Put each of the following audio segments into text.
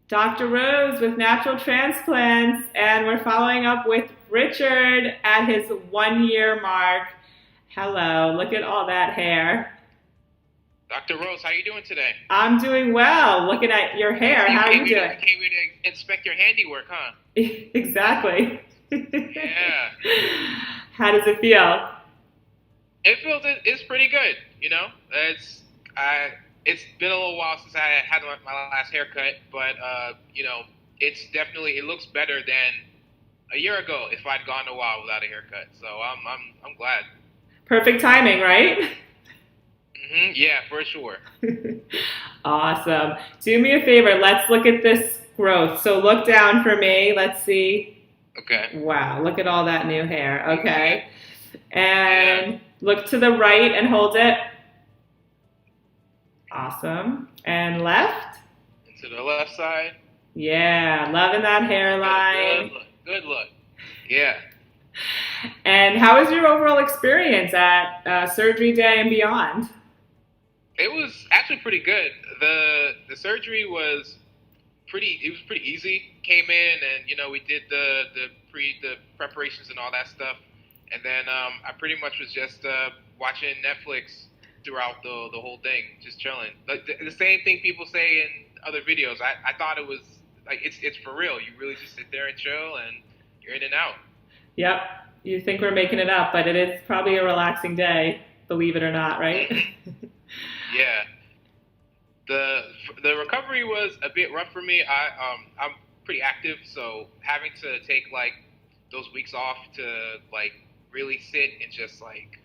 Dr. Rose with Natural Transplants, and we're following up with Richard at his 1 year mark. Hello, look at all that hair. Dr. Rose, how you doing today? I'm doing well. Looking at your hair, how are you doing? You came here to inspect your handiwork, huh? Exactly. Yeah. How does it feel? It's pretty good, you know. It's been a little while since I had my last haircut, but you know, it looks better than a year ago if I'd gone a while without a haircut. So I'm glad. Perfect timing, right? Yeah, for sure. Awesome. Do me a favor. Let's look at this growth. So look down for me. Let's see. Okay. Wow, look at all that new hair. Okay. And look to the right and hold it. Awesome. And left. And to the left side. Yeah, loving that hairline. Good look. Yeah. And how was your overall experience at surgery day and beyond? It was actually pretty good. The surgery was pretty easy. Came in and, you know, we did the preparations and all that stuff. And then I pretty much was just watching Netflix throughout the whole thing, just chilling. Like the same thing people say in other videos. I thought it was like it's for real. You really just sit there and chill and you're in and out. Yep. You think we're making it up, but it is probably a relaxing day, believe it or not, right? Yeah. The recovery was a bit rough for me. I'm pretty active, so having to take like those weeks off to like really sit and just like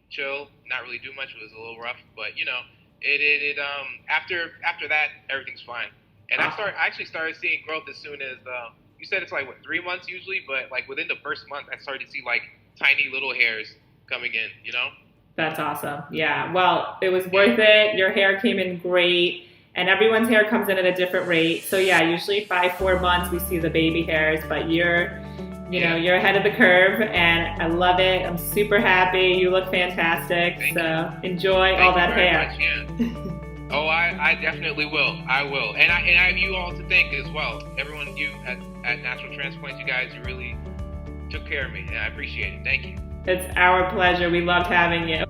chill, not really do much was a little rough. But you know, after that everything's fine. And I actually started seeing growth as soon as you said it's like what 3 months usually, but like within the first month I started to see like tiny little hairs coming in. You know. That's awesome. Yeah. Well, it was worth it. Your hair came in great. And everyone's hair comes in at a different rate. So yeah, usually 4 months we see the baby hairs, but you're ahead of the curve and I love it. I'm super happy. You look fantastic. So enjoy all that hair. Much, yeah. Oh, I definitely will. I will. And I have you all to thank as well. Everyone, you at Natural Transplants, you guys really took care of me and I appreciate it. Thank you. It's our pleasure. We loved having you.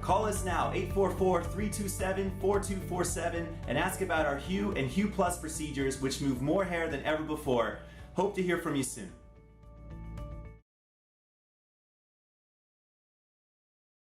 Call us now, 844-327-4247, and ask about our Hue and Hue Plus procedures, which move more hair than ever before. Hope to hear from you soon.